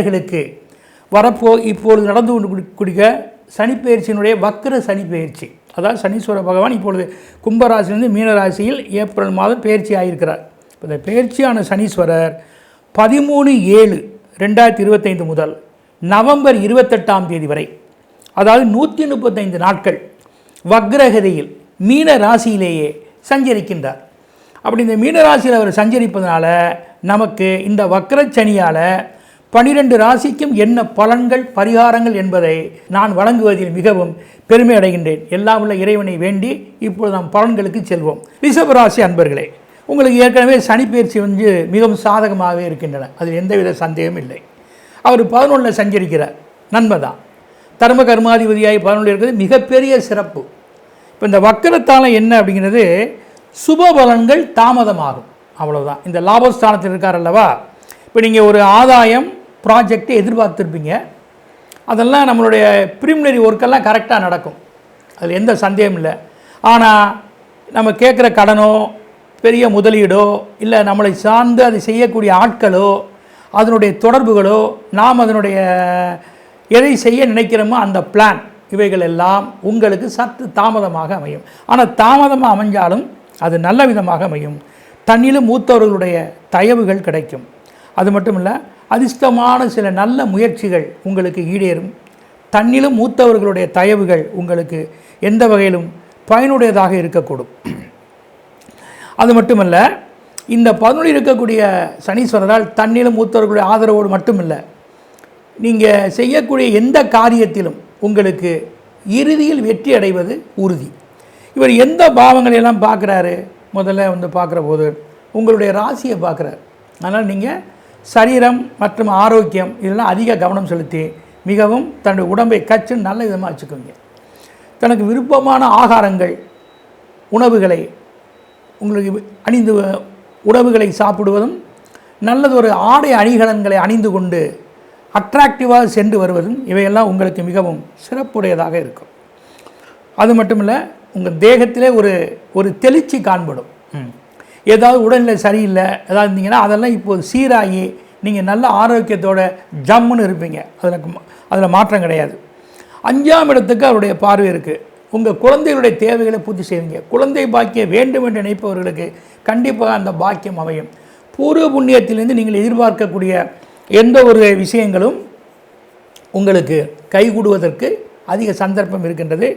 நேயர்களுக்கு இப்பொழுது நடந்து கொண்டிருக்க சனிப்பெயர்ச்சியினுடைய வக்ர சனிப்பெயர்ச்சி, அதாவது சனீஸ்வர பகவான் இப்பொழுது கும்பராசிலிருந்து மீனராசியில் ஏப்ரல் மாதம் பயிற்சி ஆகியிருக்கிறார். இந்த பயிற்சியான சனீஸ்வரர் 13/7/2025 முதல் நவம்பர் 28 வரை, அதாவது 135 நாட்கள் வக்ரகதியில் மீன ராசியிலேயே சஞ்சரிக்கின்றார். அப்படி இந்த மீனராசியில் அவர் சஞ்சரிப்பதனால நமக்கு இந்த வக்ரச்சனியால் 12 ராசிக்கும் என்ன பலன்கள் பரிகாரங்கள் என்பதை நான் வழங்குவதில் மிகவும் பெருமை அடைகின்றேன். எல்லாம் உள்ள இறைவனை வேண்டி இப்பொழுது நாம் பலன்களுக்கு செல்வோம். ரிஷபராசி அன்பர்களே, உங்களுக்கு ஏற்கனவே சனிப்பெயர்ச்சி மிகவும் சாதகமாகவே இருக்கின்றன, அதில் எந்தவித சந்தேகமும் இல்லை. அவர் 11 சஞ்சரிக்கிறார், நன்மை தான். தர்ம கர்மாதிபதியாகி 11 இருக்கிறது மிகப்பெரிய சிறப்பு. இப்போ இந்த வக்கரத்தால் என்ன அப்படிங்கிறது, சுப பலன்கள் தாமதமாகும், அவ்வளோதான். இந்த லாபஸ்தானத்தில் இருக்கார் அல்லவா, இப்போ நீங்கள் ஒரு ஆதாயம் ப்ராஜெக்டை எதிர்பார்த்துருப்பீங்க, அதெல்லாம் நம்மளுடைய ப்ரிலிமினரி ஒர்க்கெல்லாம் கரெக்டாக நடக்கும், அதில் எந்த சந்தேகம் இல்லை. ஆனால் நம்ம கேட்குற கடனோ பெரிய முதலீடோ இல்லை நம்மளை சார்ந்து அதை செய்யக்கூடிய ஆட்களோ அதனுடைய தொடர்புகளோ நாம் அதனுடைய எதை செய்ய நினைக்கிறோமோ அந்த பிளான் இவைகள் எல்லாம் உங்களுக்கு சற்று தாமதமாக அமையும். ஆனால் தாமதமாக அமைஞ்சாலும் அது நல்ல விதமாக அமையும். தன்னிலும் மூத்தவர்களுடைய தயவுகள் கிடைக்கும். அது மட்டும் இல்லை, அதிர்ஷ்டமான சில நல்ல முயற்சிகள் உங்களுக்கு ஈடேறும். தன்னிலும் மூத்தவர்களுடைய தயவுகள் உங்களுக்கு எந்த வகையிலும் பயனுடையதாக இருக்கக்கூடும். அது மட்டுமல்ல, இந்த 11 இருக்கக்கூடிய சனீஸ்வரரால் தன்னிலும் மூத்தவர்களுடைய ஆதரவோடு மட்டுமில்லை, நீங்கள் செய்யக்கூடிய எந்த காரியத்திலும் உங்களுக்கு இறுதியில் வெற்றி அடைவது உறுதி. இவர் எந்த பாவங்களையெல்லாம் பார்க்குறாரு, முதல்ல பார்க்குற போது உங்களுடைய ராசியை பார்க்குறாரு. அதனால் நீங்கள் சரீரம் மற்றும் ஆரோக்கியம் இதெல்லாம் அதிக கவனம் செலுத்தி மிகவும் தன்னுடைய உடம்பை கச்சுன்னு நல்ல விதமாக வச்சுக்கோங்க. தனக்கு விருப்பமான ஆகாரங்கள் உணவுகளை உங்களுக்கு அணிந்து உணவுகளை சாப்பிடுவதும், நல்லதொரு ஆடை அணிகலன்களை அணிந்து கொண்டு அட்ராக்டிவாக சென்று வருவதும் இவையெல்லாம் உங்களுக்கு மிகவும் சிறப்புடையதாக இருக்கும். அது மட்டும் இல்லை, உங்கள் தேகத்திலே ஒரு தெளிச்சி காண்படும். ஏதாவது உடல்நிலை சரியில்லை ஏதாவது இருந்தீங்கன்னா அதெல்லாம் இப்போது சீராகி நீங்கள் நல்ல ஆரோக்கியத்தோட ஜம்முன்னு இருப்பீங்க, அதில் மாற்றம் கிடையாது. 5ஆம் இடத்துக்கு அவருடைய பார்வை இருக்குது. உங்கள் குழந்தைகளுடைய தேவைகளை பூர்த்தி செய்வீங்க. குழந்தை பாக்கியம் வேண்டும் என்று நினைப்பவர்களுக்கு கண்டிப்பாக அந்த பாக்கியம் அமையும். பூர்வ புண்ணியத்திலிருந்து நீங்கள் எதிர்பார்க்கக்கூடிய எந்த ஒரு விஷயங்களும் உங்களுக்கு கைகூடுவதற்கு அதிக சந்தர்ப்பம் இருக்கின்றது.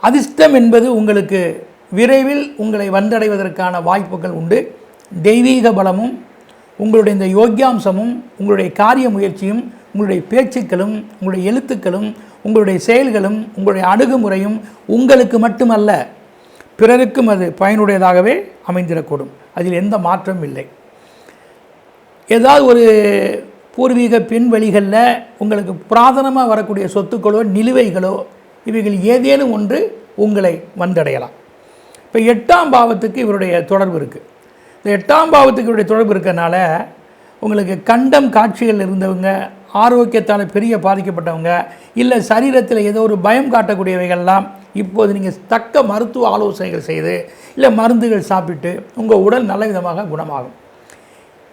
அதிர்ஷ்டம் என்பது உங்களுக்கு விரைவில் உங்களை வந்தடைவதற்கான வாய்ப்புகள் உண்டு. தெய்வீக பலமும் உங்களுடைய இந்த யோக்கியாம்சமும் உங்களுடைய காரிய முயற்சியும் உங்களுடைய பேச்சுக்களும் உங்களுடைய எழுத்துக்களும் உங்களுடைய செயல்களும் உங்களுடைய அணுகுமுறையும் உங்களுக்கு மட்டுமல்ல பிறருக்கும் அது பயனுடையதாகவே அமைந்திடக்கூடும். அதில் எந்த மாற்றமும் இல்லை. ஏதாவது ஒரு பூர்வீக பெண் வழிகளில் உங்களுக்கு பிராதனமாக வரக்கூடிய சொத்துக்களோ நிலுவைகளோ இவைகள் ஏதேனும் ஒன்று உங்களை வந்தடையலாம். இப்போ 8ஆம் பாவத்துக்கு இவருடைய தொடர்பு இருக்குது. இந்த 8ஆம் பாவத்துக்கு இவருடைய தொடர்பு இருக்கிறனால உங்களுக்கு கண்டம் காட்சிகள் இருந்தவங்க, ஆரோக்கியத்தால் பெரிய பாதிக்கப்பட்டவங்க, இல்லை சரீரத்தில் ஏதோ ஒரு பயம் காட்டக்கூடியவைகள்லாம் இப்போது நீங்கள் தக்க மருத்துவ ஆலோசனைகள் செய்து இல்லை மருந்துகள் சாப்பிட்டு உங்கள் உடல் நல்ல விதமாக குணமாகும்.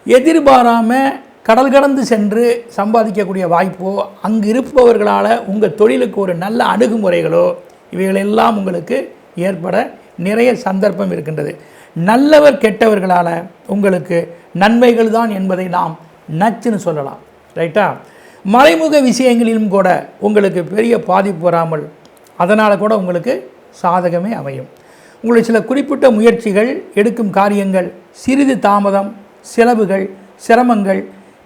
எதிர்பாராமல் கடல் கடந்து சென்று சம்பாதிக்கக்கூடிய வாய்ப்போ, அங்கு இருப்பவர்களால் உங்கள் தொழிலுக்கு ஒரு நல்ல அணுகுமுறைகளோ இவைகளெல்லாம் உங்களுக்கு ஏற்பட நிறைய சந்தர்ப்பம் இருக்கின்றது. நல்லவர் கெட்டவர்களால் உங்களுக்கு நன்மைகள் தான் என்பதை நாம் நச்சுன்னு சொல்லலாம். ரைட்டா? மறைமுக விஷயங்களிலும் கூட உங்களுக்கு பெரிய பாதிப்பு வராமல் அதனால் கூட உங்களுக்கு சாதகமே அமையும். உங்களுடைய சில குறிப்பிட்ட முயற்சிகள் எடுக்கும் காரியங்கள் சிறிது தாமதம், செலவுகள், சிரமங்கள்,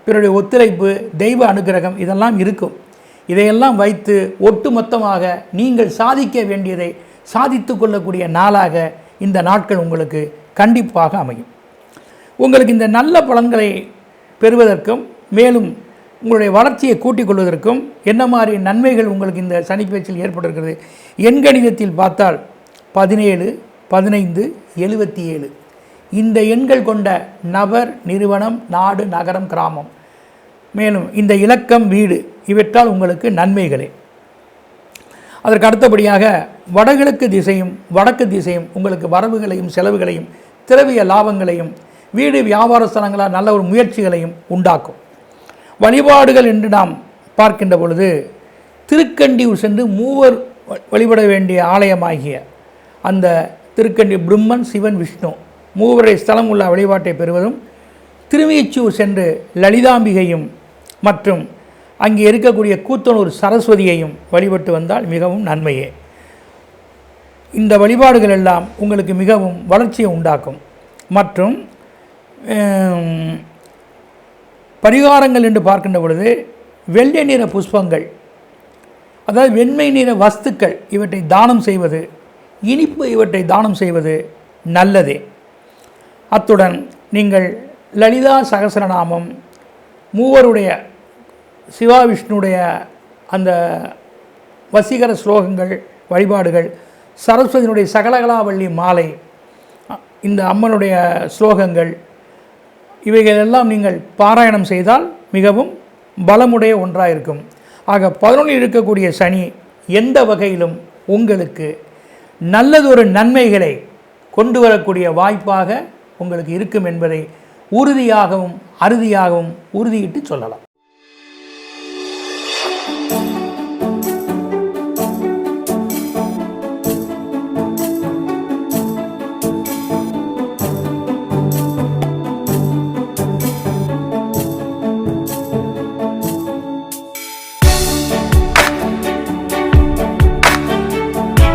பிறருடைய ஒத்துழைப்பு, தெய்வ அனுகிரகம் இதெல்லாம் இருக்கும். இதையெல்லாம் வைத்து ஒட்டுமொத்தமாக நீங்கள் சாதிக்க வேண்டியதை சாதித்து கொள்ளக்கூடிய நாளாக இந்த நாட்கள் உங்களுக்கு கண்டிப்பாக அமையும். உங்களுக்கு இந்த நல்ல பலன்களை பெறுவதற்கும் மேலும் உங்களுடைய வளர்ச்சியை கூட்டிக் கொள்வதற்கும் என்ன மாதிரி நன்மைகள் உங்களுக்கு இந்த சனிப்பெயர்ச்சியில் ஏற்பட்டிருக்கிறது? எண்கணிதத்தில் பார்த்தால் 17, 15, 77 இந்த எண்கள் கொண்ட நபர், நிறுவனம், நாடு, நகரம், கிராமம், மேலும் இந்த இலக்கம், வீடு இவற்றால் உங்களுக்கு நன்மைகளே. அதற்கு அடுத்தபடியாக வடகிழக்கு திசையும் வடக்கு திசையும் உங்களுக்கு வரவுகளையும் செலவுகளையும் திரவிய லாபங்களையும் வீடு வியாபார ஸ்தலங்களால் நல்ல ஒரு முயற்சிகளையும் உண்டாக்கும். வழிபாடுகள் என்று நாம் பார்க்கின்ற பொழுது திருக்கண்டியூர் சென்று மூவர் வழிபட வேண்டிய ஆலயமாகிய அந்த திருக்கண்டி பிரம்மன் சிவன் விஷ்ணு மூவரை ஸ்தலம் உள்ள வழிபாட்டை பெறுவதும், திருவியச்சூர் சென்று லலிதாம்பிகையும் மற்றும் அங்கே இருக்கக்கூடிய கூத்தனூர் சரஸ்வதியையும் வழிபட்டு வந்தால் மிகவும் நன்மையே. இந்த வழிபாடுகள் எல்லாம் உங்களுக்கு மிகவும் வளர்ச்சியை உண்டாக்கும். மற்றும் பரிகாரங்கள் என்று பார்க்கின்ற பொழுது வெள்ளை நிற புஷ்பங்கள், அதாவது வெண்மை நிற வஸ்துக்கள் இவற்றை தானம் செய்வது, இனிப்பு இவற்றை தானம் செய்வது நல்லதே. அத்துடன் நீங்கள் லலிதா சகசரநாமம், மூவருடைய சிவா விஷ்ணுடைய அந்த வசீகர ஸ்லோகங்கள் வழிபாடுகள், சரஸ்வதியினுடைய சகலகலாவள்ளி மாலை, இந்த அம்மனுடைய ஸ்லோகங்கள் இவைகளெல்லாம் நீங்கள் பாராயணம் செய்தால் மிகவும் பலமுடைய ஒன்றாக இருக்கும். ஆக 11 இருக்கக்கூடிய சனி எந்த வகையிலும் உங்களுக்கு நல்லதொரு நன்மைகளை கொண்டு வரக்கூடிய வாய்ப்பாக உங்களுக்கு இருக்கும் என்பதை உறுதியாகவும் அறுதியாகவும் உறுதியிட்டு சொல்லலாம்.